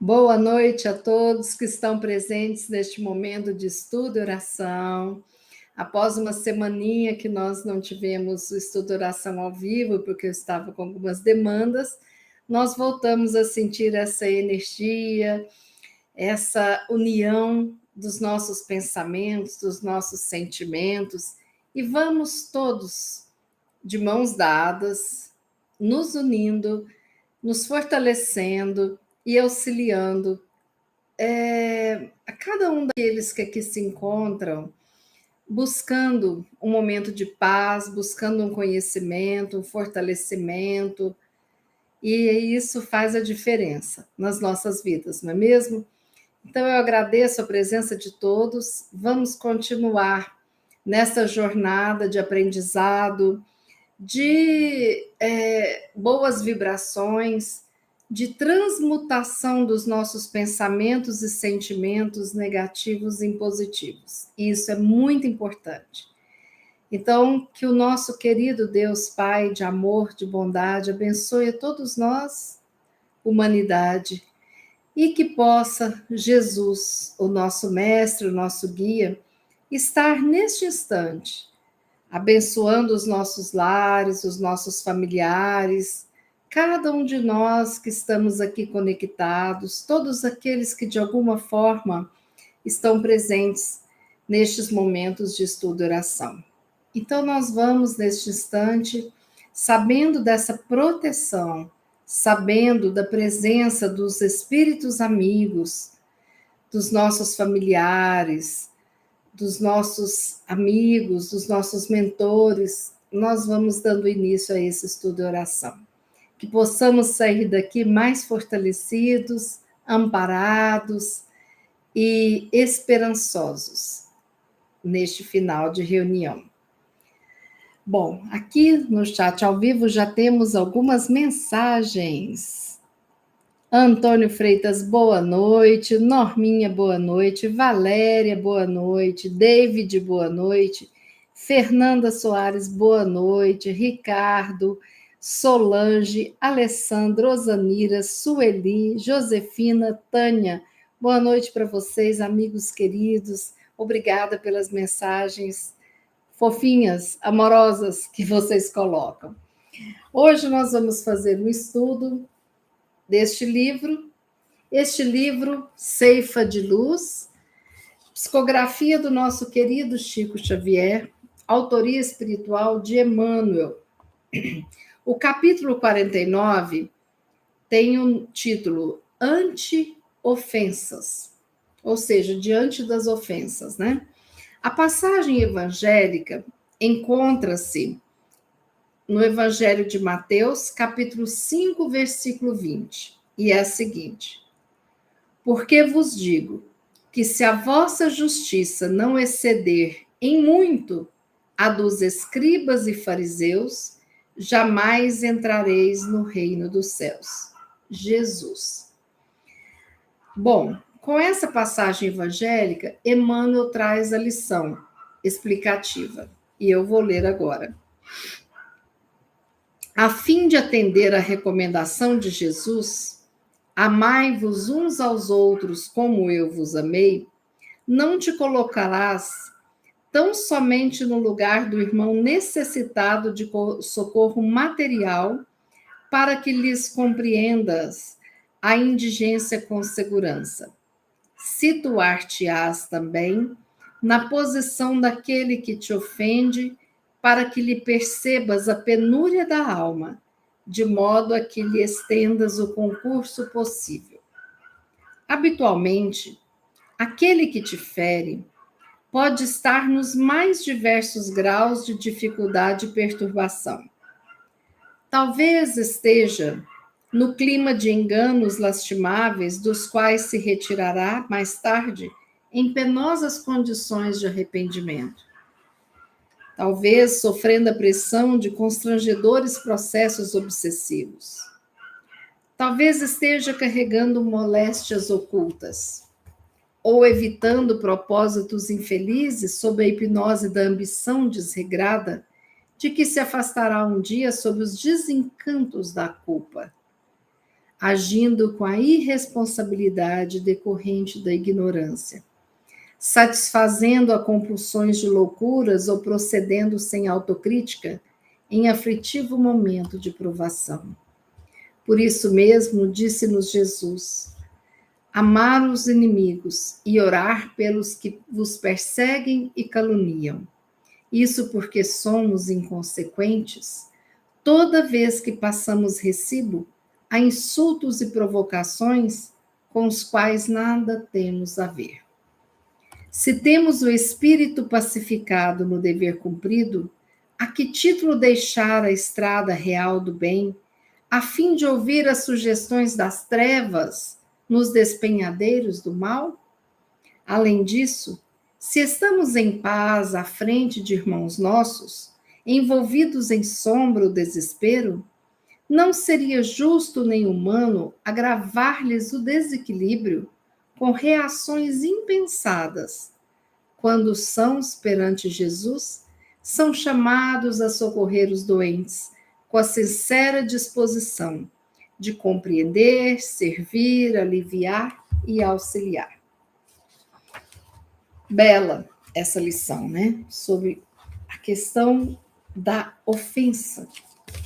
Boa noite a todos que estão presentes neste momento de estudo e oração. Após uma semaninha que nós não tivemos o estudo e oração ao vivo, porque eu estava com algumas demandas, nós voltamos a sentir essa energia, essa união dos nossos pensamentos, dos nossos sentimentos, e vamos todos de mãos dadas, nos unindo, nos fortalecendo e auxiliando a cada um daqueles que aqui se encontram, buscando um momento de paz, buscando um conhecimento, um fortalecimento, e isso faz a diferença nas nossas vidas, não é mesmo? Então, eu agradeço a presença de todos. Vamos continuar nessa jornada de aprendizado, de boas vibrações, de transmutação dos nossos pensamentos e sentimentos negativos em positivos. E isso é muito importante. Então, que o nosso querido Deus Pai de amor, de bondade, abençoe a todos nós, humanidade, e que possa Jesus, o nosso mestre, o nosso guia, estar neste instante abençoando os nossos lares, os nossos familiares, cada um de nós que estamos aqui conectados, todos aqueles que de alguma forma estão presentes nestes momentos de estudo e oração. Então, nós vamos neste instante, sabendo dessa proteção, sabendo da presença dos espíritos amigos, dos nossos familiares, dos nossos amigos, dos nossos mentores, nós vamos dando início a esse estudo e oração. Que possamos sair daqui mais fortalecidos, amparados e esperançosos neste final de reunião. Bom, aqui no chat ao vivo já temos algumas mensagens. Antônio Freitas, boa noite. Norminha, boa noite. Valéria, boa noite. David, boa noite. Fernanda Soares, boa noite. Ricardo, Solange, Alessandro, Osanira, Sueli, Josefina, Tânia. Boa noite para vocês, amigos queridos. Obrigada pelas mensagens fofinhas, amorosas que vocês colocam. Hoje nós vamos fazer um estudo deste livro, este livro, Ceifa de Luz, psicografia do nosso querido Chico Xavier, autoria espiritual de Emmanuel. O capítulo 49 tem um título Anti-ofensas, ou seja, diante das ofensas, né? A passagem evangélica encontra-se no Evangelho de Mateus, capítulo 5, versículo 20, e é a seguinte: porque vos digo que se a vossa justiça não exceder em muito a dos escribas e fariseus, jamais entrareis no reino dos céus. Jesus. Bom, com essa passagem evangélica, Emmanuel traz a lição explicativa, e eu vou ler agora. A fim de atender à recomendação de Jesus, amai-vos uns aos outros como eu vos amei, não te colocarás tão somente no lugar do irmão necessitado de socorro material, para que lhes compreendas a indigência com segurança. Situar-te-ás também na posição daquele que te ofende, para que lhe percebas a penúria da alma, de modo a que lhe estendas o concurso possível. Habitualmente, aquele que te fere pode estar nos mais diversos graus de dificuldade e perturbação. Talvez esteja no clima de enganos lastimáveis, dos quais se retirará mais tarde em penosas condições de arrependimento. Talvez sofrendo a pressão de constrangedores processos obsessivos. Talvez esteja carregando moléstias ocultas, ou evitando propósitos infelizes sob a hipnose da ambição desregrada, de que se afastará um dia sob os desencantos da culpa. agindo com a irresponsabilidade decorrente da ignorância, satisfazendo a compulsões de loucuras ou procedendo sem autocrítica em aflitivo momento de provação. Por isso mesmo, disse-nos Jesus: amar os inimigos e orar pelos que vos perseguem e caluniam. Isso porque somos inconsequentes, toda vez que passamos recibo a insultos e provocações com os quais nada temos a ver. Se temos o espírito pacificado no dever cumprido, a que título deixar a estrada real do bem, a fim de ouvir as sugestões das trevas nos despenhadeiros do mal? Além disso, se estamos em paz à frente de irmãos nossos, envolvidos em sombra ou desespero, não seria justo nem humano agravar-lhes o desequilíbrio com reações impensadas. Quando sãos perante Jesus, são chamados a socorrer os doentes, com a sincera disposição de compreender, servir, aliviar e auxiliar. Bela essa lição, né? Sobre a questão da ofensa,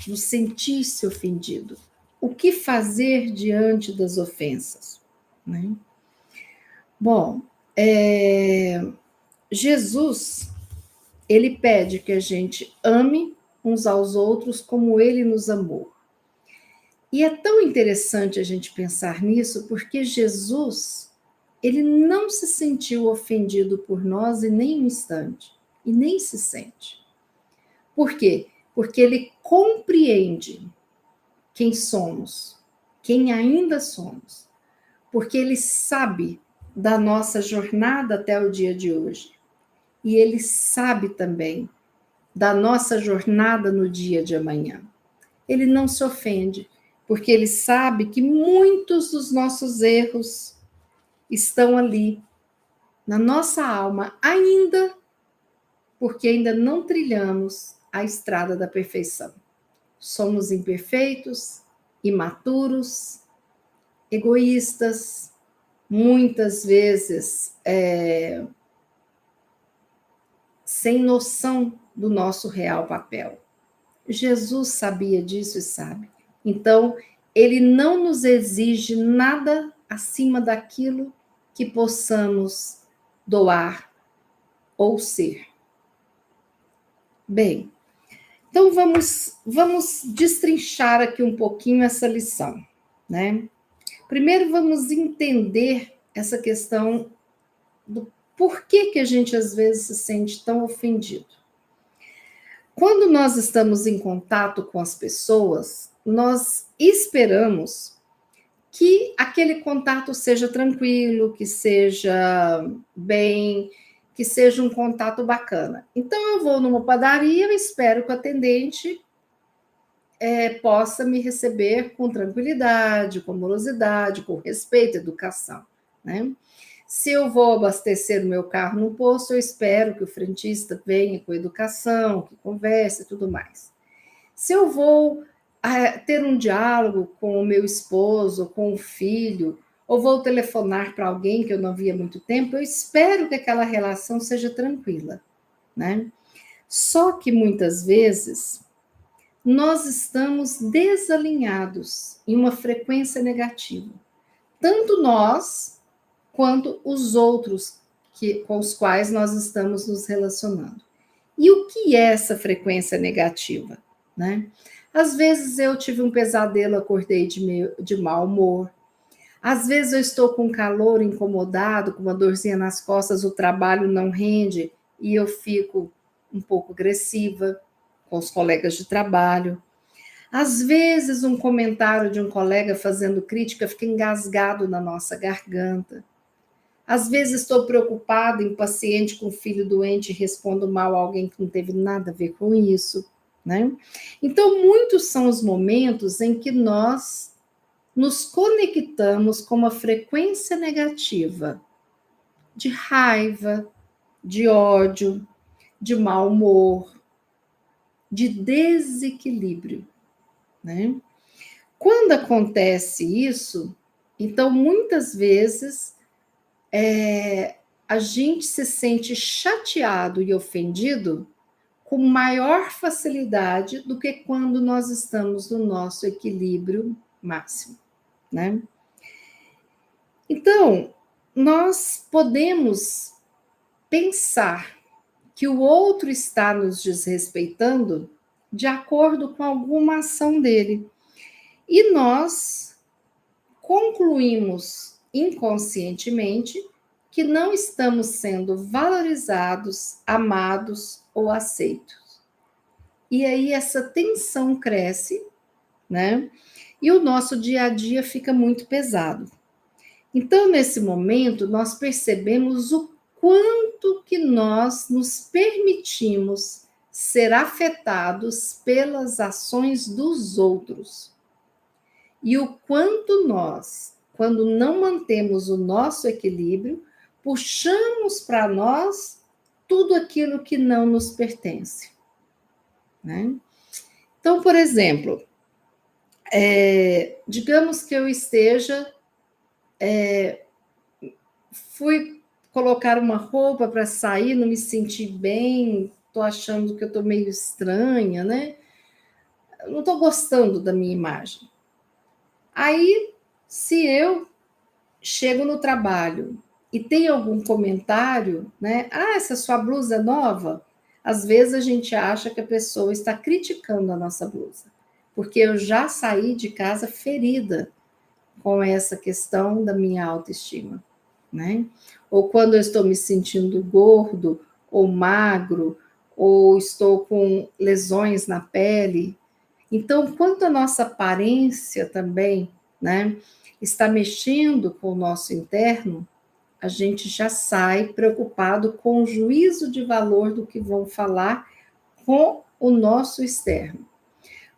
do sentir-se ofendido. O que fazer diante das ofensas, né? Bom, Jesus, ele pede que a gente ame uns aos outros como ele nos amou. E é tão interessante a gente pensar nisso, porque Jesus, ele não se sentiu ofendido por nós em nem um instante, e nem se sente. Por quê? Porque ele compreende quem somos, quem ainda somos, porque ele sabe da nossa jornada até o dia de hoje. E ele sabe também da nossa jornada no dia de amanhã. Ele não se ofende, porque ele sabe que muitos dos nossos erros estão ali, na nossa alma, ainda, porque ainda não trilhamos a estrada da perfeição. Somos imperfeitos, imaturos, egoístas, muitas vezes sem noção do nosso real papel. Jesus sabia disso e sabe. Então, ele não nos exige nada acima daquilo que possamos doar ou ser. Bem, então vamos destrinchar aqui um pouquinho essa lição, né? Primeiro vamos entender essa questão do porquê que a gente às vezes se sente tão ofendido. Quando nós estamos em contato com as pessoas, nós esperamos que aquele contato seja tranquilo, que seja bem, que seja um contato bacana. Então, eu vou numa padaria e espero que o atendente possa me receber com tranquilidade, com amorosidade, com respeito, educação, né? Se eu vou abastecer o meu carro no posto, eu espero que o frentista venha com educação, que converse e tudo mais. Se eu vou ter um diálogo com o meu esposo, com o filho, ou vou telefonar para alguém que eu não via há muito tempo, eu espero que aquela relação seja tranquila, né? Só que muitas vezes nós estamos desalinhados em uma frequência negativa. Tanto nós quanto os outros com os quais nós estamos nos relacionando. E o que é essa frequência negativa, né? Às vezes eu tive um pesadelo, acordei de mau humor. Às vezes eu estou com calor, incomodado, com uma dorzinha nas costas, o trabalho não rende e eu fico um pouco agressiva com os colegas de trabalho. Às vezes um comentário de um colega fazendo crítica fica engasgado na nossa garganta. Às vezes estou preocupada, impaciente com o filho doente e respondo mal a alguém que não teve nada a ver com isso, né? Então, muitos são os momentos em que nós nos conectamos com uma frequência negativa de raiva, de ódio, de mau humor, de desequilíbrio, né? Quando acontece isso, então muitas vezes a gente se sente chateado e ofendido com maior facilidade do que quando nós estamos no nosso equilíbrio máximo, né? Então, nós podemos pensar que o outro está nos desrespeitando de acordo com alguma ação dele. E nós concluímos inconscientemente que não estamos sendo valorizados, amados ou aceitos. E aí essa tensão cresce, né? E o nosso dia a dia fica muito pesado. Então, nesse momento, nós percebemos o quanto que nós nos permitimos ser afetados pelas ações dos outros. E o quanto nós, quando não mantemos o nosso equilíbrio, puxamos para nós tudo aquilo que não nos pertence, né? Então, por exemplo, digamos que eu esteja, fui colocar uma roupa para sair, não me senti bem, estou achando que eu estou meio estranha, né? Não estou gostando da minha imagem. Aí, se eu chego no trabalho e tem algum comentário, né? Ah, essa sua blusa é nova? Às vezes a gente acha que a pessoa está criticando a nossa blusa, porque eu já saí de casa ferida com essa questão da minha autoestima, né? Ou quando eu estou me sentindo gordo ou magro, ou estou com lesões na pele. Então, quanto a nossa aparência também, né, está mexendo com o nosso interno, a gente já sai preocupado com o juízo de valor do que vão falar com o nosso externo.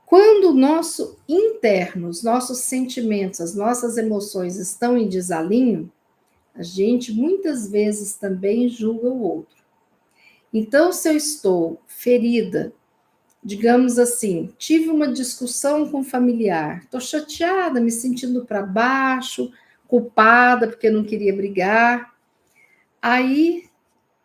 Quando o nosso interno, os nossos sentimentos, as nossas emoções estão em desalinho, a gente muitas vezes também julga o outro. Então, se eu estou ferida, digamos assim, tive uma discussão com um familiar, estou chateada, me sentindo para baixo, culpada porque não queria brigar. Aí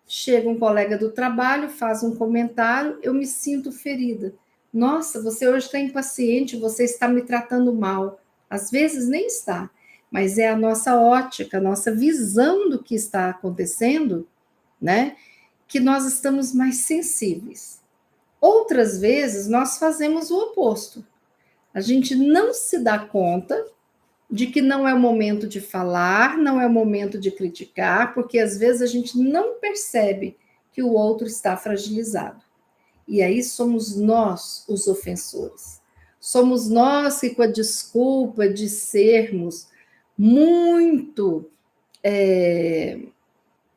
chega um colega do trabalho, faz um comentário, eu me sinto ferida. Nossa, você hoje está impaciente, você está me tratando mal. Às vezes nem está, mas é a nossa ótica, a nossa visão do que está acontecendo, né? Que nós estamos mais sensíveis. Outras vezes nós fazemos o oposto. A gente não se dá conta de que não é o momento de falar, não é o momento de criticar, porque às vezes a gente não percebe que o outro está fragilizado. E aí somos nós os ofensores. Somos nós que, com a desculpa de sermos muito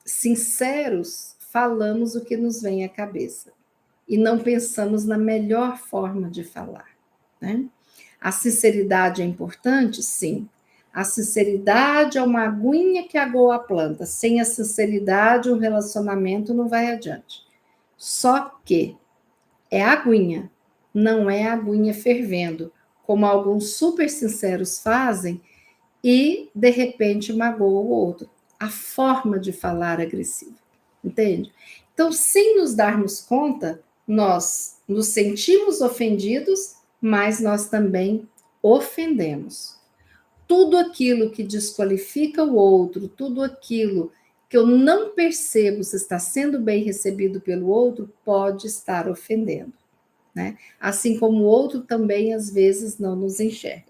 sinceros, falamos o que nos vem à cabeça e não pensamos na melhor forma de falar, né? A sinceridade é importante? Sim. A sinceridade é uma aguinha que agoa a planta. Sem a sinceridade, o relacionamento não vai adiante. Só que é aguinha, não é aguinha fervendo, como alguns super sinceros fazem e, de repente, magoa o outro. A forma de falar agressiva, entende? Então, sem nos darmos conta, nós nos sentimos ofendidos, mas nós também ofendemos. Tudo aquilo que desqualifica o outro, tudo aquilo que eu não percebo se está sendo bem recebido pelo outro, pode estar ofendendo, né? Assim como o outro também às vezes não nos enxerga.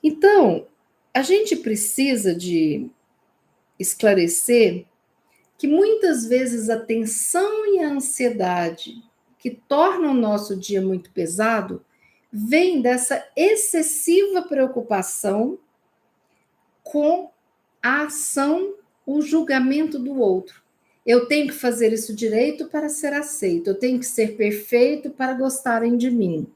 Então, a gente precisa de esclarecer que muitas vezes a tensão e a ansiedade que tornam o nosso dia muito pesado vem dessa excessiva preocupação com a ação, o julgamento do outro. Eu tenho que fazer isso direito para ser aceito, eu tenho que ser perfeito para gostarem de mim,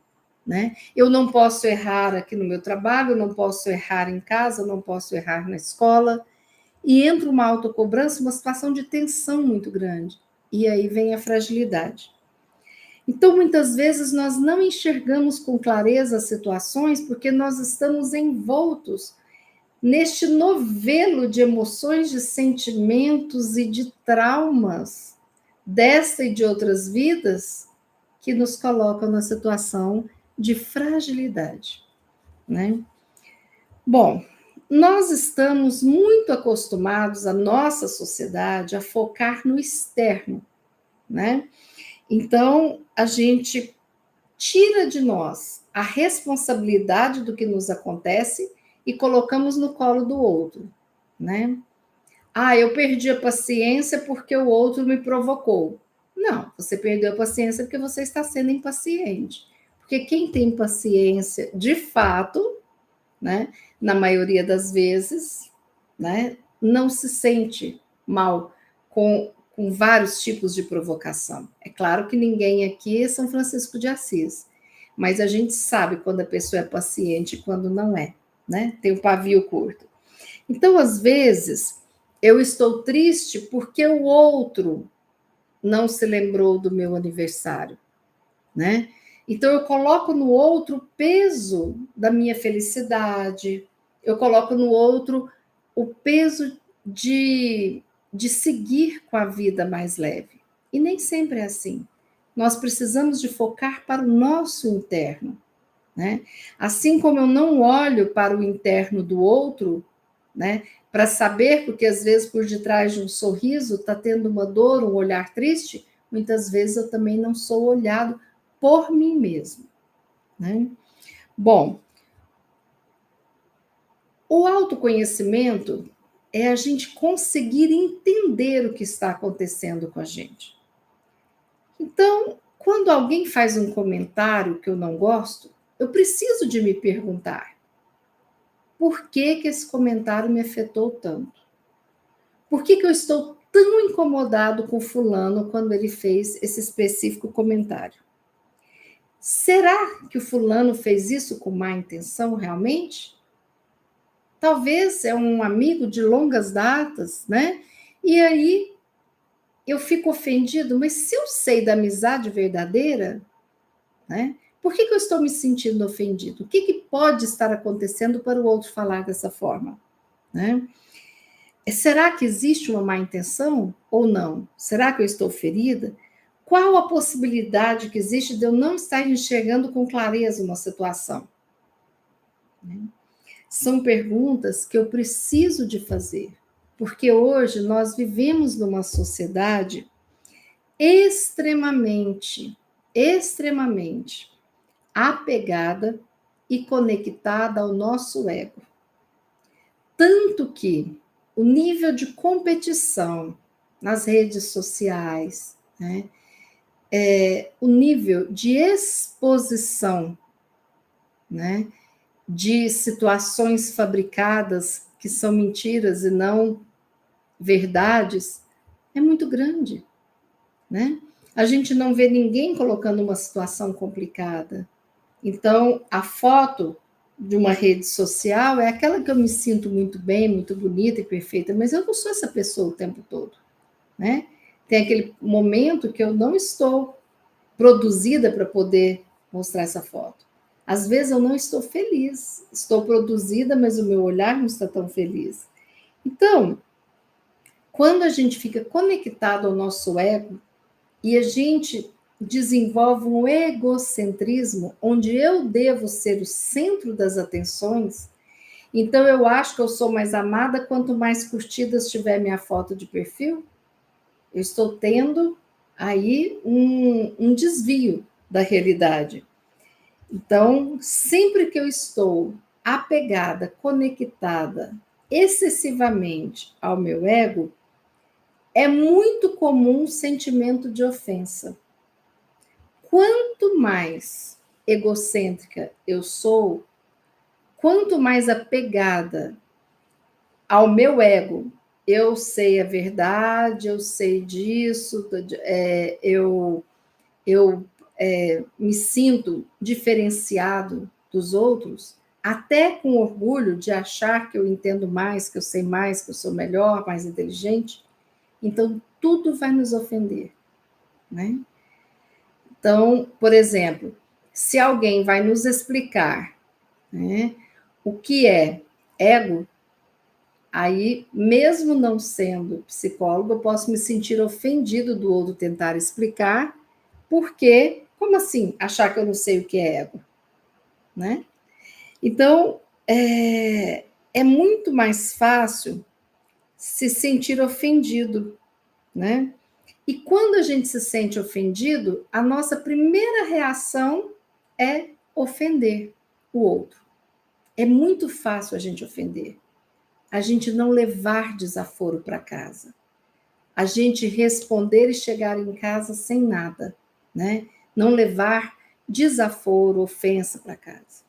né? Eu não posso errar aqui no meu trabalho, eu não posso errar em casa, eu não posso errar na escola. E entra uma autocobrança, uma situação de tensão muito grande. E aí vem a fragilidade. Então, muitas vezes, nós não enxergamos com clareza as situações porque nós estamos envoltos neste novelo de emoções, de sentimentos e de traumas desta e de outras vidas que nos colocam na situação de fragilidade, né? Bom, nós estamos muito acostumados, a nossa sociedade, a focar no externo, né? Então, a gente tira de nós a responsabilidade do que nos acontece e colocamos no colo do outro, né? Ah, eu perdi a paciência porque o outro me provocou. Não, você perdeu a paciência porque você está sendo impaciente. Porque quem tem paciência, de fato, né, na maioria das vezes, né, não se sente mal com vários tipos de provocação. É claro que ninguém aqui é São Francisco de Assis, mas a gente sabe quando a pessoa é paciente e quando não é, né? Tem o pavio curto. Então, às vezes, eu estou triste porque o outro não se lembrou do meu aniversário, né? Então, eu coloco no outro o peso da minha felicidade, eu coloco no outro o peso de seguir com a vida mais leve. E nem sempre é assim. Nós precisamos de focar para o nosso interno, né? Assim como eu não olho para o interno do outro, né? Para saber, porque às vezes por detrás de um sorriso está tendo uma dor, um olhar triste, muitas vezes eu também não sou olhado por mim mesmo, né? Bom, o autoconhecimento é a gente conseguir entender o que está acontecendo com a gente. Então, quando alguém faz um comentário que eu não gosto, eu preciso de me perguntar: por que que esse comentário me afetou tanto? Por que que eu estou tão incomodado com fulano quando ele fez esse específico comentário? Será que o fulano fez isso com má intenção realmente? Talvez é um amigo de longas datas, né? E aí eu fico ofendido, mas se eu sei da amizade verdadeira, né? Por que que eu estou me sentindo ofendido? O que que pode estar acontecendo para o outro falar dessa forma, né? Será que existe uma má intenção ou não? Será que eu estou ferida? Qual a possibilidade que existe de eu não estar enxergando com clareza uma situação? São perguntas que eu preciso de fazer, porque hoje nós vivemos numa sociedade extremamente apegada e conectada ao nosso ego. Tanto que o nível de competição nas redes sociais, né, o nível de exposição, né, de situações fabricadas que são mentiras e não verdades, é muito grande, né? A gente não vê ninguém colocando uma situação complicada. Então, a foto de uma rede social é aquela que eu me sinto muito bem, muito bonita e perfeita, mas eu não sou essa pessoa o tempo todo, né? Tem aquele momento que eu não estou produzida para poder mostrar essa foto. Às vezes eu não estou feliz, estou produzida, mas o meu olhar não está tão feliz. Então, quando a gente fica conectado ao nosso ego e a gente desenvolve um egocentrismo, onde eu devo ser o centro das atenções, então eu acho que eu sou mais amada quanto mais curtidas tiver minha foto de perfil. Eu estou tendo aí um desvio da realidade. Então, sempre que eu estou apegada, conectada excessivamente ao meu ego, é muito comum o sentimento de ofensa. Quanto mais egocêntrica eu sou, quanto mais apegada ao meu ego, eu sei a verdade, eu sei disso, eu me sinto diferenciado dos outros, até com orgulho de achar que eu entendo mais, que eu sei mais, que eu sou melhor, mais inteligente. Então, tudo vai nos ofender, né? Então, por exemplo, se alguém vai nos explicar, né, o que é ego, aí, mesmo não sendo psicólogo, eu posso me sentir ofendido do outro tentar explicar, porque, como assim, achar que eu não sei o que é ego, né? Então, é muito mais fácil se sentir ofendido, né? E quando a gente se sente ofendido, a nossa primeira reação é ofender o outro. É muito fácil a gente ofender. A gente não levar desaforo para casa. A gente responder e chegar em casa sem nada, né? Não levar desaforo, ofensa para casa.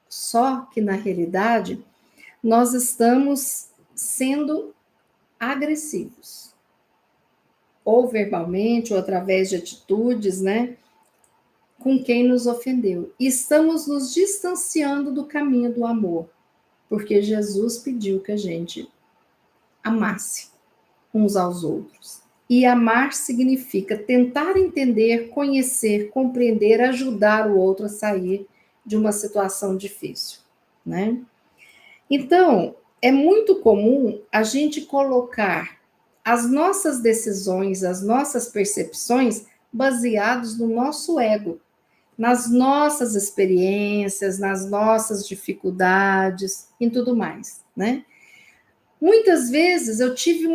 Só que, na realidade, nós estamos sendo agressivos, ou verbalmente, ou através de atitudes, né? Com quem nos ofendeu. E estamos nos distanciando do caminho do amor, porque Jesus pediu que a gente amasse uns aos outros. E amar significa tentar entender, conhecer, compreender, ajudar o outro a sair de uma situação difícil, né? Então, é muito comum a gente colocar as nossas decisões, as nossas percepções baseados no nosso ego, nas nossas experiências, nas nossas dificuldades e tudo mais, né? Muitas vezes eu tive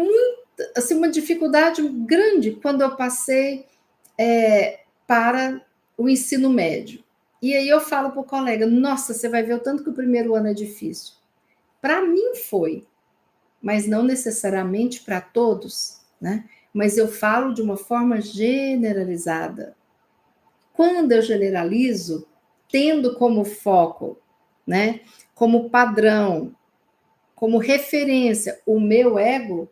assim, uma dificuldade grande quando eu passei para o ensino médio. E aí eu falo para o colega, nossa, você vai ver o tanto que o primeiro ano é difícil. Para mim foi, mas não necessariamente para todos, né? Mas eu falo de uma forma generalizada. Quando eu generalizo, tendo como foco, né, como padrão, como referência o meu ego,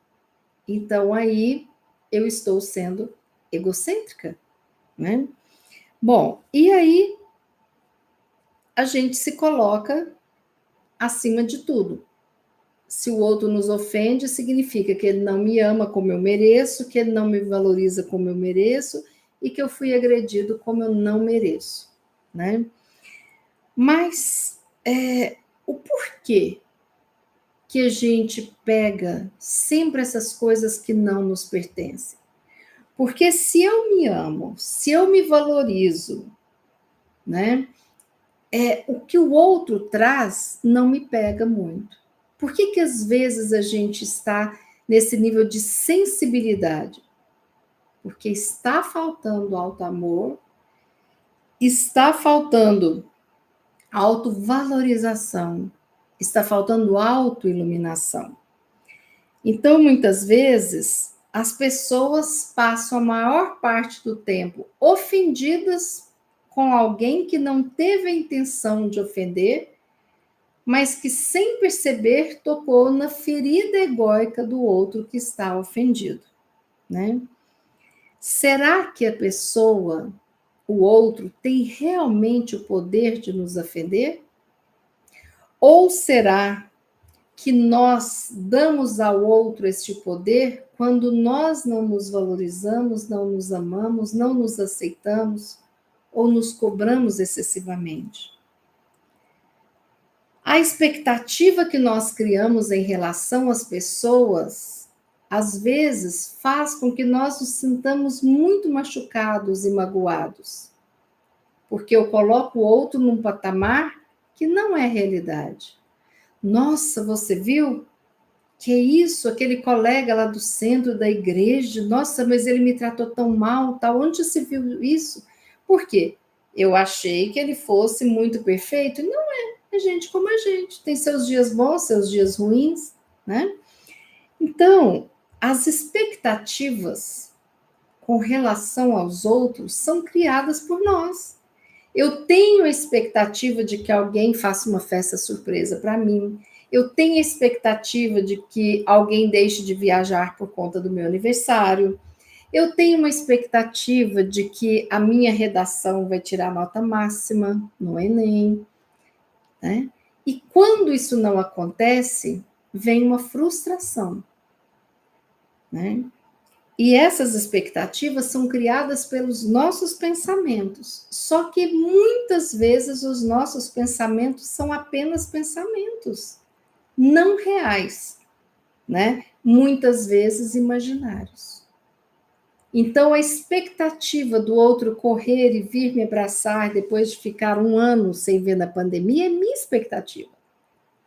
então aí eu estou sendo egocêntrica, né? Bom, e aí a gente se coloca acima de tudo. Se o outro nos ofende, significa que ele não me ama como eu mereço, que ele não me valoriza como eu mereço e que eu fui agredido como eu não mereço, né? Mas o porquê que a gente pega sempre essas coisas que não nos pertencem? Porque se eu me amo, se eu me valorizo, né? O que o outro traz não me pega muito. Por que às vezes a gente está nesse nível de sensibilidade? Porque está faltando alto amor, está faltando autovalorização, está faltando autoiluminação. Então, muitas vezes, as pessoas passam a maior parte do tempo ofendidas com alguém que não teve a intenção de ofender, mas que, sem perceber, tocou na ferida egóica do outro que está ofendido, né? Será que a pessoa, o outro, tem realmente o poder de nos ofender? Ou será que nós damos ao outro este poder quando nós não nos valorizamos, não nos amamos, não nos aceitamos ou nos cobramos excessivamente? A expectativa que nós criamos em relação às pessoas, às vezes, faz com que nós nos sintamos muito machucados e magoados, porque eu coloco o outro num patamar que não é realidade. Nossa, você viu? Que isso, aquele colega lá do centro da igreja, nossa, mas ele me tratou tão mal, tal. Onde se viu isso? Por quê? Eu achei que ele fosse muito perfeito. Não é gente como a gente, tem seus dias bons, seus dias ruins, né? Então, as expectativas com relação aos outros são criadas por nós. Eu tenho a expectativa de que alguém faça uma festa surpresa para mim. Eu tenho a expectativa de que alguém deixe de viajar por conta do meu aniversário. Eu tenho uma expectativa de que a minha redação vai tirar nota máxima no Enem, né? E quando isso não acontece, vem uma frustração, né? E essas expectativas são criadas pelos nossos pensamentos. Só que muitas vezes os nossos pensamentos são apenas pensamentos, não reais, né? Muitas vezes imaginários. Então, a expectativa do outro correr e vir me abraçar depois de ficar um ano sem ver na pandemia é minha expectativa.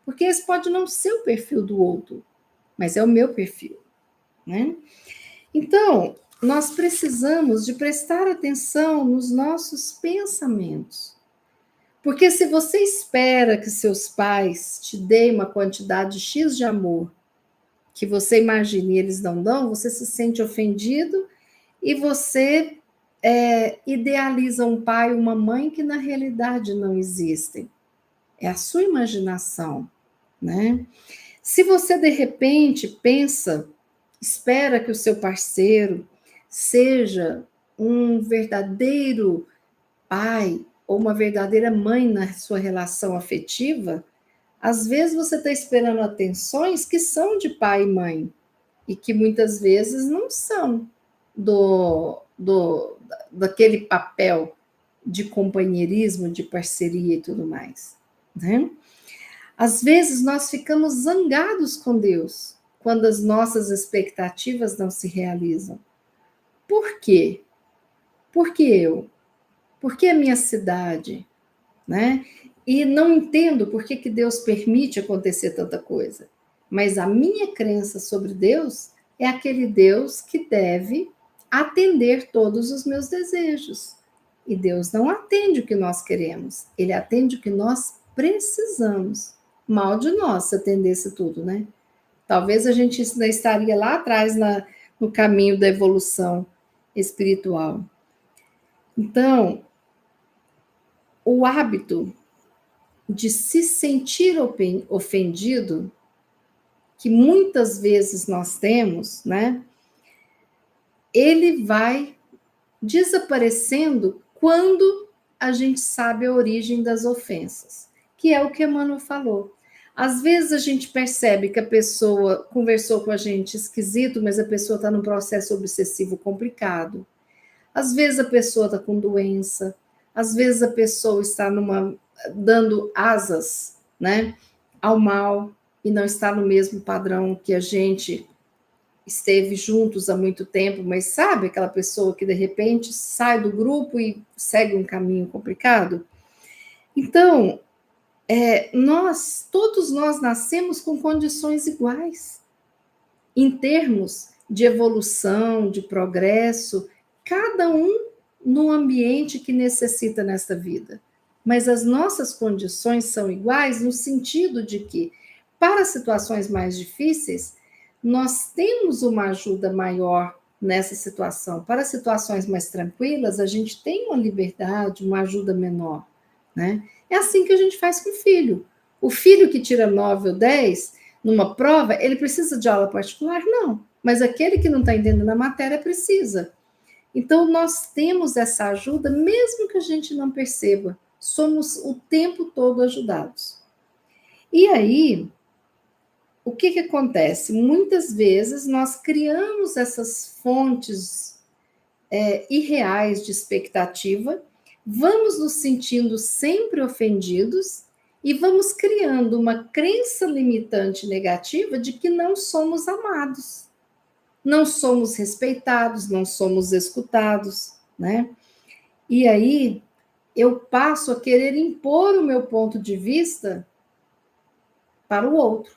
Porque esse pode não ser o perfil do outro, mas é o meu perfil, né? Então, nós precisamos de prestar atenção nos nossos pensamentos. Porque se você espera que seus pais te deem uma quantidade X de amor que você imagina e eles não dão, você se sente ofendido e você idealiza um pai e uma mãe que na realidade não existem. É a sua imaginação, né? Se você de repente pensa, espera que o seu parceiro seja um verdadeiro pai ou uma verdadeira mãe na sua relação afetiva, às vezes você está esperando atenções que são de pai e mãe e que muitas vezes não são daquele papel de companheirismo, de parceria e tudo mais, né? Às vezes nós ficamos zangados com Deus quando as nossas expectativas não se realizam. Por quê? Por que eu? Por que a minha cidade? Né? E não entendo por que Deus permite acontecer tanta coisa. Mas a minha crença sobre Deus é aquele Deus que deve atender todos os meus desejos. E Deus não atende o que nós queremos, ele atende o que nós precisamos. Mal de nós se atendesse tudo, né? Talvez a gente ainda estaria lá atrás no caminho da evolução espiritual. Então, o hábito de se sentir ofendido, que muitas vezes nós temos, né? Ele vai desaparecendo quando a gente sabe a origem das ofensas, que é o que Emmanuel falou. Às vezes a gente percebe que a pessoa conversou com a gente esquisito, mas a pessoa está num processo obsessivo complicado. Às vezes a pessoa está com doença, às vezes a pessoa está dando asas, né, ao mal e não está no mesmo padrão que a gente esteve juntos há muito tempo, mas sabe aquela pessoa que de repente sai do grupo e segue um caminho complicado? Então, todos nós nascemos com condições iguais, em termos de evolução, de progresso, cada um no ambiente que necessita nesta vida. Mas as nossas condições são iguais no sentido de que, para situações mais difíceis, nós temos uma ajuda maior nessa situação. Para situações mais tranquilas, a gente tem uma liberdade, uma ajuda menor, né? É assim que a gente faz com o filho. O filho que tira 9 ou 10 numa prova, ele precisa de aula particular? Não. Mas aquele que não está entendendo a matéria precisa. Então, nós temos essa ajuda, mesmo que a gente não perceba. Somos o tempo todo ajudados. E aí, o que acontece? Muitas vezes nós criamos essas fontes irreais de expectativa, vamos nos sentindo sempre ofendidos e vamos criando uma crença limitante negativa de que não somos amados, não somos respeitados, não somos escutados, né? E aí eu passo a querer impor o meu ponto de vista para o outro.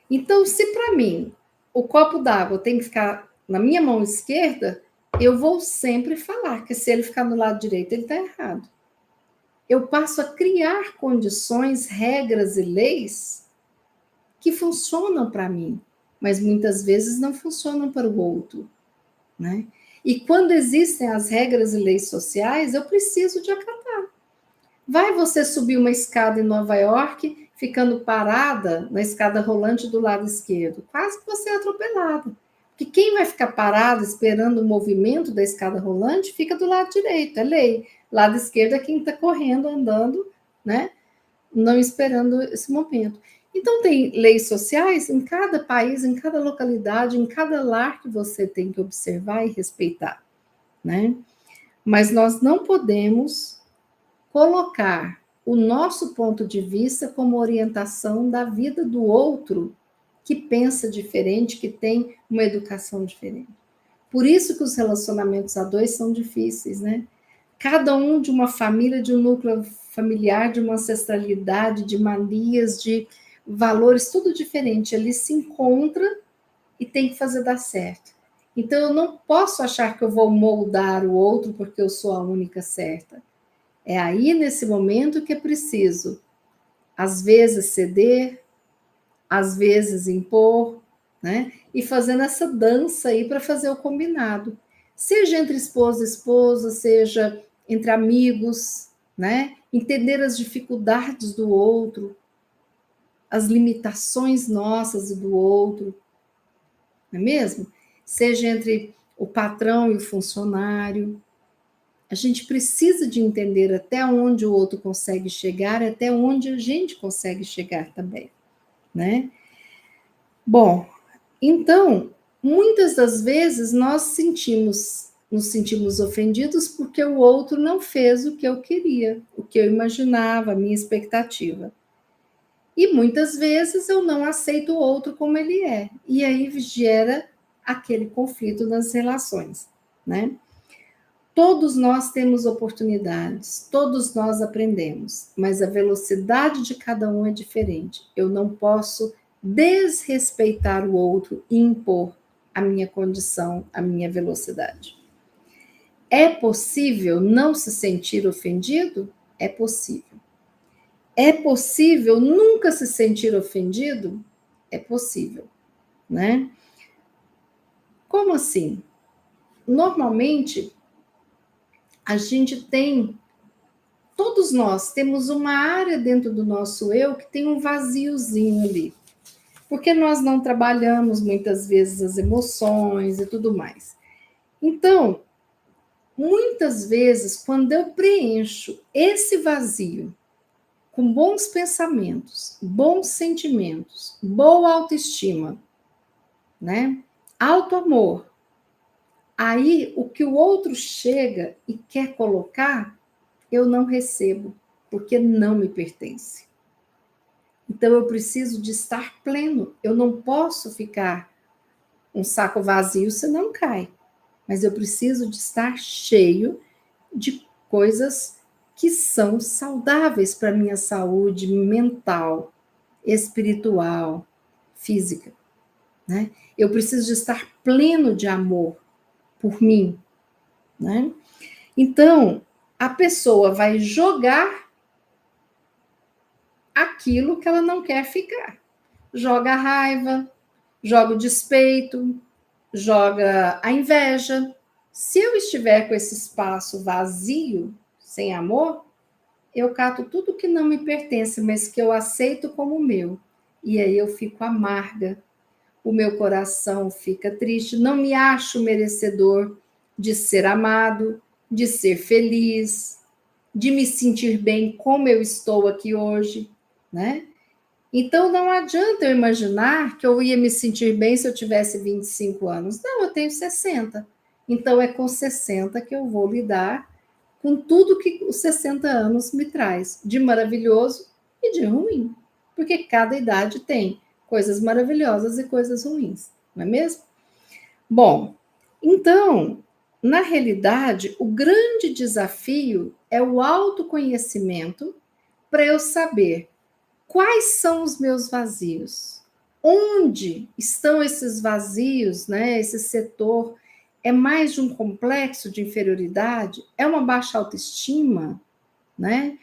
Então, se para mim o copo d'água tem que ficar na minha mão esquerda, eu vou sempre falar que se ele ficar no lado direito, ele está errado. Eu passo a criar condições, regras e leis que funcionam para mim, mas muitas vezes não funcionam para o outro, né? E quando existem as regras e leis sociais, eu preciso de acatar. Vai você subir uma escada em Nova York, ficando parada na escada rolante do lado esquerdo. Quase que você é atropelada. Porque quem vai ficar parado esperando o movimento da escada rolante fica do lado direito, é lei. Lado esquerdo é quem está correndo, andando, né? Não esperando esse momento. Então, tem leis sociais em cada país, em cada localidade, em cada lar que você tem que observar e respeitar, né? Mas nós não podemos colocar o nosso ponto de vista como orientação da vida do outro que pensa diferente, que tem uma educação diferente. Por isso que os relacionamentos a dois são difíceis, né? Cada um de uma família, de um núcleo familiar, de uma ancestralidade, de manias, de valores, tudo diferente. Ele se encontra e tem que fazer dar certo. Então, eu não posso achar que eu vou moldar o outro porque eu sou a única certa. É aí, nesse momento, que é preciso, às vezes, ceder, às vezes, impor, né? E fazendo essa dança aí para fazer o combinado. Seja entre esposa e esposa, seja entre amigos, né? Entender as dificuldades do outro, as limitações nossas e do outro, não é mesmo? Seja entre o patrão e o funcionário. A gente precisa de entender até onde o outro consegue chegar, até onde a gente consegue chegar também, né? Bom, então, muitas das vezes nos sentimos ofendidos porque o outro não fez o que eu queria, o que eu imaginava, a minha expectativa. E muitas vezes eu não aceito o outro como ele é. E aí gera aquele conflito nas relações, né? Todos nós temos oportunidades, todos nós aprendemos, mas a velocidade de cada um é diferente. Eu não posso desrespeitar o outro e impor a minha condição, a minha velocidade. É possível não se sentir ofendido? É possível. É possível nunca se sentir ofendido? É possível, né? Como assim? Normalmente, a gente tem, todos nós temos uma área dentro do nosso eu que tem um vaziozinho ali, porque nós não trabalhamos muitas vezes as emoções e tudo mais. Então, muitas vezes, quando eu preencho esse vazio com bons pensamentos, bons sentimentos, boa autoestima, né? Alto amor. Aí o que o outro chega e quer colocar, eu não recebo, porque não me pertence. Então eu preciso de estar pleno. Eu não posso ficar um saco vazio, senão cai. Mas eu preciso de estar cheio de coisas que são saudáveis para a minha saúde mental, espiritual, física, né? Eu preciso de estar pleno de amor por mim, né? Então, a pessoa vai jogar aquilo que ela não quer ficar. Joga a raiva, joga o despeito, joga a inveja. Se eu estiver com esse espaço vazio, sem amor, eu cato tudo que não me pertence, mas que eu aceito como meu. E aí eu fico amarga, o meu coração fica triste, não me acho merecedor de ser amado, de ser feliz, de me sentir bem como eu estou aqui hoje, né? Então não adianta eu imaginar que eu ia me sentir bem se eu tivesse 25 anos. Não, eu tenho 60. Então é com 60 que eu vou lidar com tudo que os 60 anos me traz, de maravilhoso e de ruim. Porque cada idade tem coisas maravilhosas e coisas ruins, não é mesmo? Bom, então, na realidade, o grande desafio é o autoconhecimento para eu saber quais são os meus vazios, onde estão esses vazios, né? Esse setor é mais de um complexo de inferioridade, é uma baixa autoestima, né?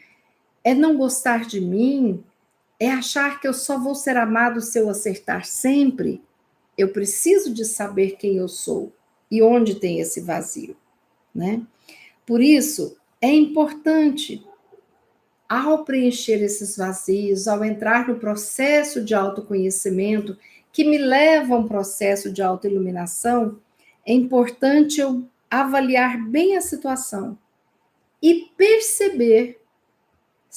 É não gostar de mim, é achar que eu só vou ser amado se eu acertar sempre. Eu preciso de saber quem eu sou e onde tem esse vazio, né? Por isso, é importante, ao preencher esses vazios, ao entrar no processo de autoconhecimento, que me leva a um processo de autoiluminação, é importante eu avaliar bem a situação e perceber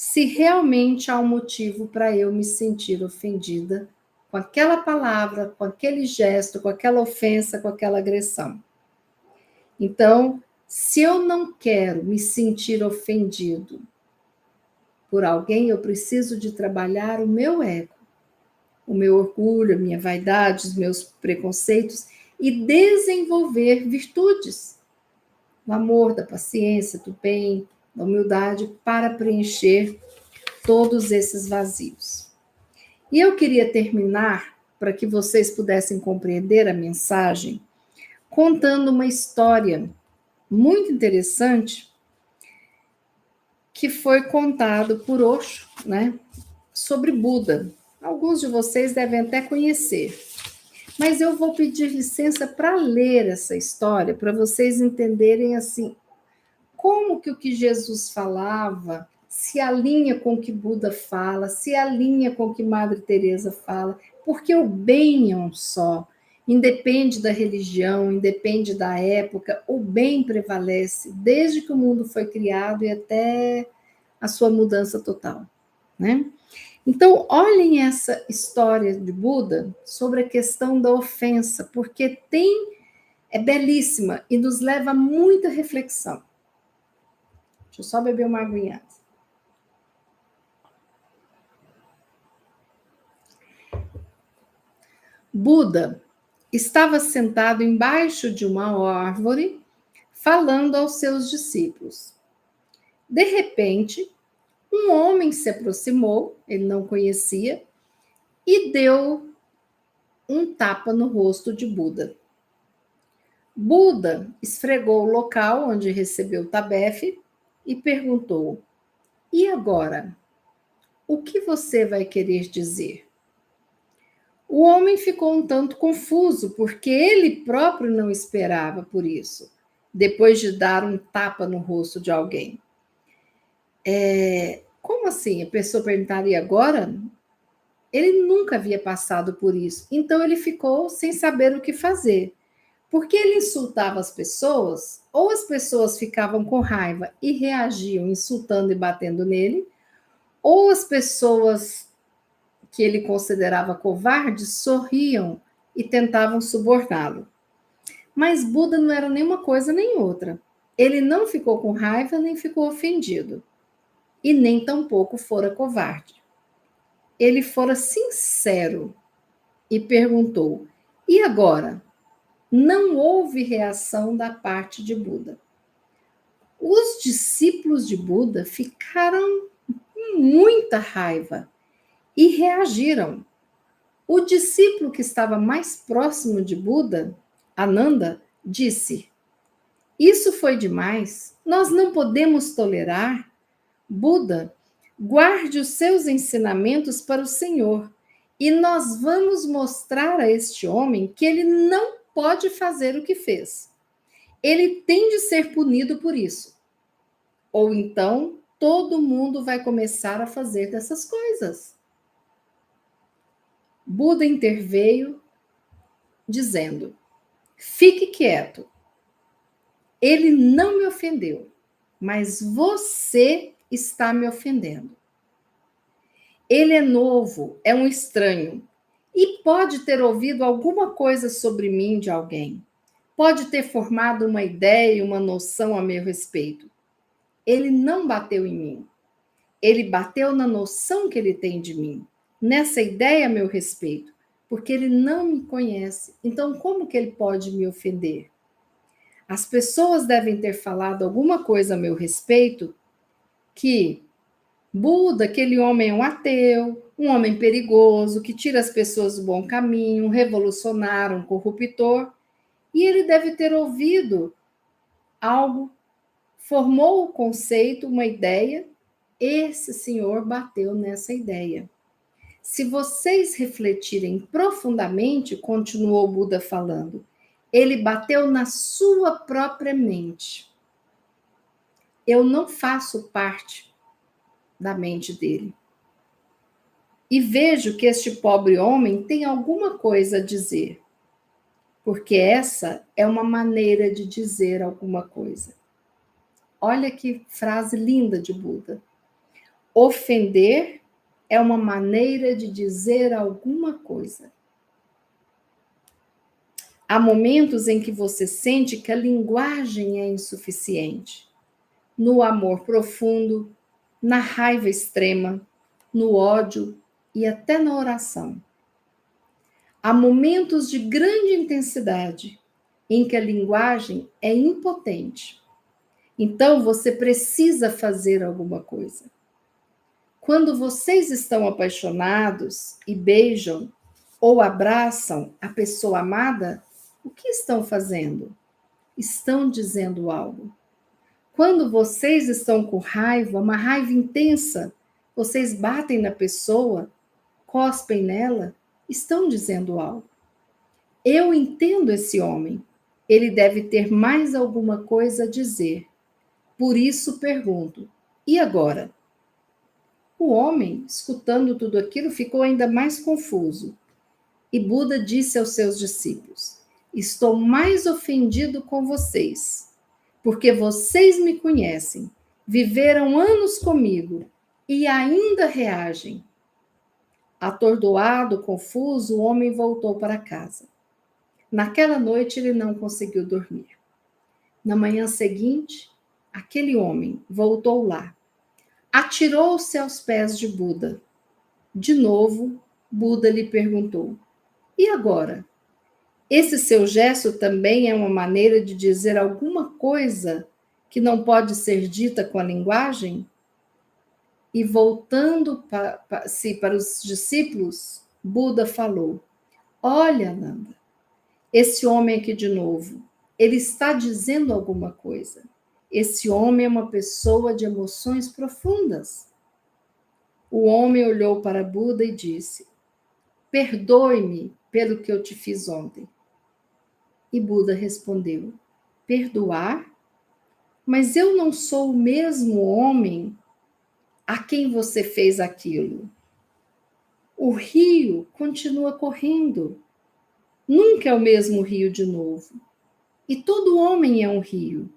se realmente há um motivo para eu me sentir ofendida com aquela palavra, com aquele gesto, com aquela ofensa, com aquela agressão. Então, se eu não quero me sentir ofendido por alguém, eu preciso de trabalhar o meu ego, o meu orgulho, a minha vaidade, os meus preconceitos e desenvolver virtudes, do amor, da paciência, do bem, da humildade, para preencher todos esses vazios. E eu queria terminar, para que vocês pudessem compreender a mensagem, contando uma história muito interessante que foi contado por Osho, né, sobre Buda. Alguns de vocês devem até conhecer, mas eu vou pedir licença para ler essa história, para vocês entenderem assim, como que o que Jesus falava se alinha com o que Buda fala, se alinha com o que Madre Teresa fala, porque o bem é um só. Independe da religião, independe da época, o bem prevalece desde que o mundo foi criado e até a sua mudança total, né? Então, olhem essa história de Buda sobre a questão da ofensa, porque é belíssima e nos leva a muita reflexão. Deixa eu só beber uma aguinha. Buda estava sentado embaixo de uma árvore, falando aos seus discípulos. De repente, um homem se aproximou, ele não conhecia, e deu um tapa no rosto de Buda. Buda esfregou o local onde recebeu o tabefe e perguntou: "E agora? O que você vai querer dizer?" O homem ficou um tanto confuso, porque ele próprio não esperava por isso, depois de dar um tapa no rosto de alguém. Como assim? A pessoa perguntaria agora? Ele nunca havia passado por isso, então ele ficou sem saber o que fazer. Porque ele insultava as pessoas, ou as pessoas ficavam com raiva e reagiam insultando e batendo nele, ou as pessoas que ele considerava covardes sorriam e tentavam suborná-lo. Mas Buda não era nem uma coisa nem outra. Ele não ficou com raiva nem ficou ofendido, e nem tampouco fora covarde. Ele fora sincero e perguntou: "E agora?" Não houve reação da parte de Buda. Os discípulos de Buda ficaram com muita raiva e reagiram. O discípulo que estava mais próximo de Buda, Ananda, disse: "Isso foi demais. Nós não podemos tolerar. Buda, guarde os seus ensinamentos para o Senhor, e nós vamos mostrar a este homem que ele não pode fazer o que fez. Ele tem de ser punido por isso. Ou então todo mundo vai começar a fazer dessas coisas." Buda interveio, dizendo: "Fique quieto. Ele não me ofendeu, mas você está me ofendendo. Ele é novo, é um estranho, e pode ter ouvido alguma coisa sobre mim de alguém. Pode ter formado uma ideia e uma noção a meu respeito. Ele não bateu em mim. Ele bateu na noção que ele tem de mim, nessa ideia a meu respeito, porque ele não me conhece. Então, como que ele pode me ofender? As pessoas devem ter falado alguma coisa a meu respeito que Buda, aquele homem é um ateu, um homem perigoso, que tira as pessoas do bom caminho, um revolucionário, um corruptor, e ele deve ter ouvido algo, formou o conceito, uma ideia, esse senhor bateu nessa ideia. Se vocês refletirem profundamente, continuou Buda falando, ele bateu na sua própria mente. Eu não faço parte da mente dele. E vejo que este pobre homem tem alguma coisa a dizer, porque essa é uma maneira de dizer alguma coisa. Olha que frase linda de Buda. Ofender é uma maneira de dizer alguma coisa. Há momentos em que você sente que a linguagem é insuficiente. No amor profundo, na raiva extrema, no ódio e até na oração. Há momentos de grande intensidade em que a linguagem é impotente. Então você precisa fazer alguma coisa. Quando vocês estão apaixonados e beijam ou abraçam a pessoa amada, o que estão fazendo? Estão dizendo algo. Quando vocês estão com raiva, uma raiva intensa, vocês batem na pessoa, cospem nela, estão dizendo algo. Eu entendo esse homem. Ele deve ter mais alguma coisa a dizer. Por isso pergunto: e agora? O homem, escutando tudo aquilo, ficou ainda mais confuso. E Buda disse aos seus discípulos: estou mais ofendido com vocês, porque vocês me conhecem, viveram anos comigo e ainda reagem. Atordoado, confuso, o homem voltou para casa. Naquela noite ele não conseguiu dormir. Na manhã seguinte, aquele homem voltou lá. Atirou-se aos pés de Buda. De novo, Buda lhe perguntou: e agora? Esse seu gesto também é uma maneira de dizer alguma coisa que não pode ser dita com a linguagem? E voltando para os discípulos, Buda falou: olha, Nanda, esse homem aqui de novo, ele está dizendo alguma coisa. Esse homem é uma pessoa de emoções profundas. O homem olhou para Buda e disse: perdoe-me pelo que eu te fiz ontem. E Buda respondeu: perdoar? Mas eu não sou o mesmo homem a quem você fez aquilo. O rio continua correndo. Nunca é o mesmo rio de novo. E todo homem é um rio.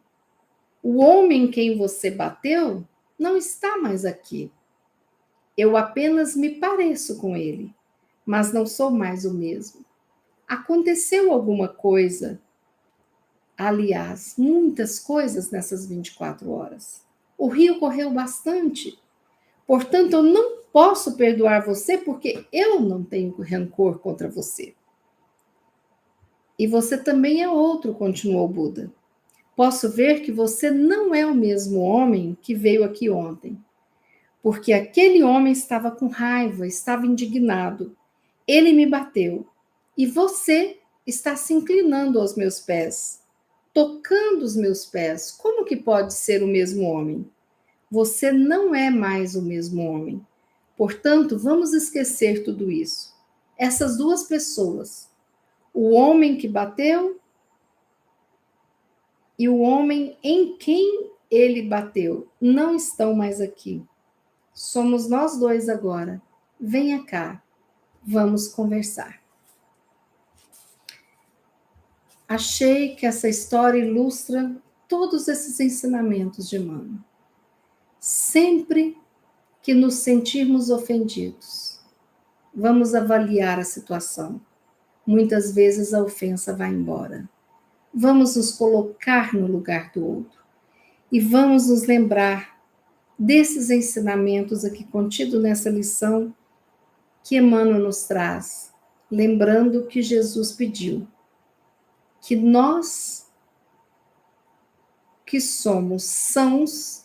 O homem em quem você bateu não está mais aqui. Eu apenas me pareço com ele, mas não sou mais o mesmo. Aconteceu alguma coisa, aliás, muitas coisas nessas 24 horas. O rio correu bastante. Portanto, eu não posso perdoar você porque eu não tenho rancor contra você. E você também é outro, continuou Buda. Posso ver que você não é o mesmo homem que veio aqui ontem. Porque aquele homem estava com raiva, estava indignado. Ele me bateu. E você está se inclinando aos meus pés, tocando os meus pés. Como que pode ser o mesmo homem? Você não é mais o mesmo homem. Portanto, vamos esquecer tudo isso. Essas duas pessoas, o homem que bateu e o homem em quem ele bateu, não estão mais aqui. Somos nós dois agora. Venha cá, vamos conversar. Achei que essa história ilustra todos esses ensinamentos de Emmanuel. Sempre que nos sentirmos ofendidos, vamos avaliar a situação. Muitas vezes a ofensa vai embora. Vamos nos colocar no lugar do outro e vamos nos lembrar desses ensinamentos aqui contidos nessa lição que Emmanuel nos traz, lembrando que Jesus pediu que nós que somos sãos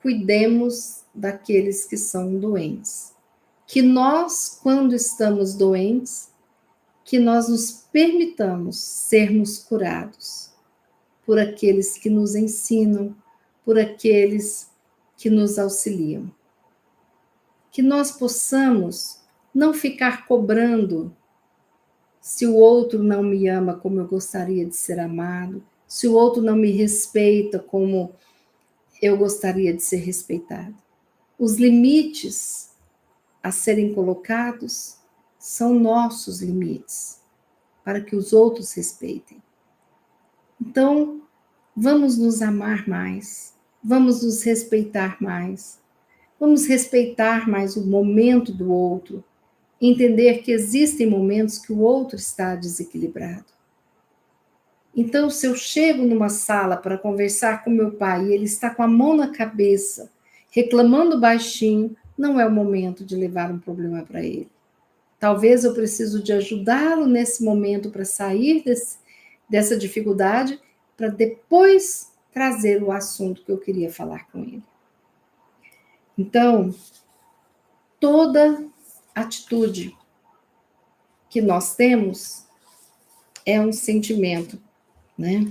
cuidemos daqueles que são doentes. Que nós, quando estamos doentes, que nós nos permitamos sermos curados por aqueles que nos ensinam, por aqueles que nos auxiliam. Que nós possamos não ficar cobrando se o outro não me ama como eu gostaria de ser amado, se o outro não me respeita como eu gostaria de ser respeitado. Os limites a serem colocados são nossos limites, para que os outros respeitem. Então, vamos nos amar mais, vamos nos respeitar mais, Vamos respeitar mais o momento do outro, entender que existem momentos que o outro está desequilibrado. Então, se eu chego numa sala para conversar com meu pai e ele está com a mão na cabeça, reclamando baixinho, não é o momento de levar um problema para ele. Talvez eu preciso de ajudá-lo nesse momento para sair dessa dificuldade, para depois trazer o assunto que eu queria falar com ele. Então, toda atitude que nós temos é um sentimento, né?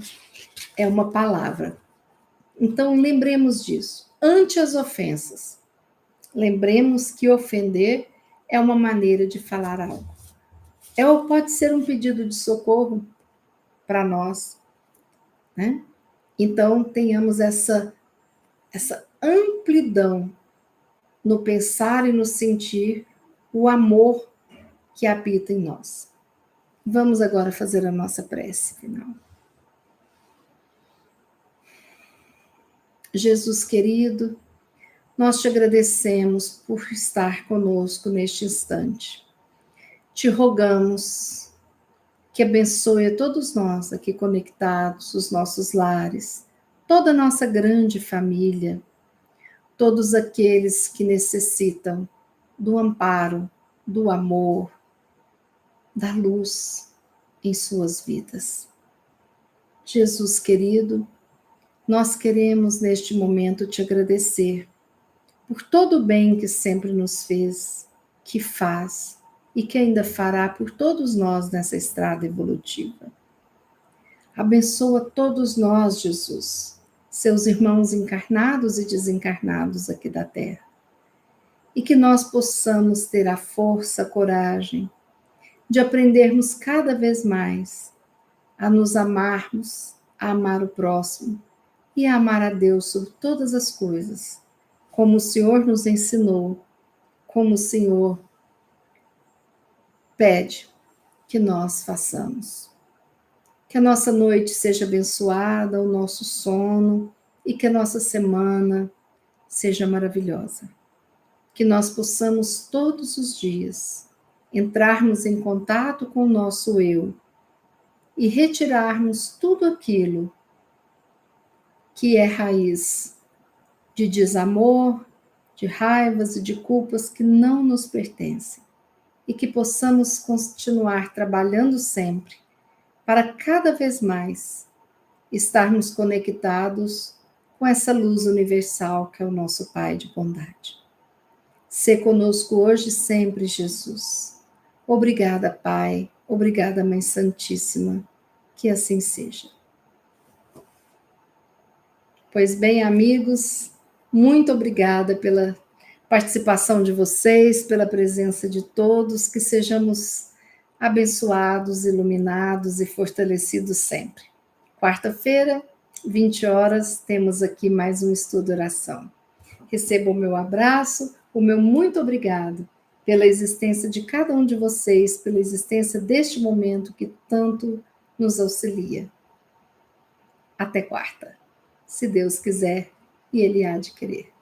É uma palavra. Então, lembremos disso. Ante as ofensas, lembremos que ofender é uma maneira de falar algo. Ou pode ser um pedido de socorro para nós, né? Então, tenhamos essa amplidão no pensar e no sentir o amor que habita em nós. Vamos agora fazer a nossa prece final. Jesus querido, nós te agradecemos por estar conosco neste instante. Te rogamos que abençoe a todos nós aqui conectados, os nossos lares, toda a nossa grande família, todos aqueles que necessitam do amparo, do amor, da luz em suas vidas. Jesus querido, nós queremos neste momento te agradecer por todo o bem que sempre nos fez, que faz e que ainda fará por todos nós nessa estrada evolutiva. Abençoa todos nós, Jesus, seus irmãos encarnados e desencarnados aqui da Terra, e que nós possamos ter a força, a coragem de aprendermos cada vez mais a nos amarmos, a amar o próximo e a amar a Deus sobre todas as coisas, como o Senhor nos ensinou, como o Senhor pede que nós façamos. Que a nossa noite seja abençoada, o nosso sono, e que a nossa semana seja maravilhosa. Que nós possamos todos os dias entrarmos em contato com o nosso eu e retirarmos tudo aquilo que é raiz de desamor, de raivas e de culpas que não nos pertencem, e que possamos continuar trabalhando sempre para cada vez mais estarmos conectados com essa luz universal que é o nosso Pai de bondade. Sê conosco hoje e sempre, Jesus. Obrigada, Pai. Obrigada, Mãe Santíssima. Que assim seja. Pois bem, amigos, muito obrigada pela participação de vocês, pela presença de todos, que sejamos abençoados, iluminados e fortalecidos sempre. Quarta-feira, 20 horas, temos aqui mais um estudo oração. Receba o meu abraço, o meu muito obrigado pela existência de cada um de vocês, pela existência deste momento que tanto nos auxilia. Até quarta, se Deus quiser e Ele há de querer.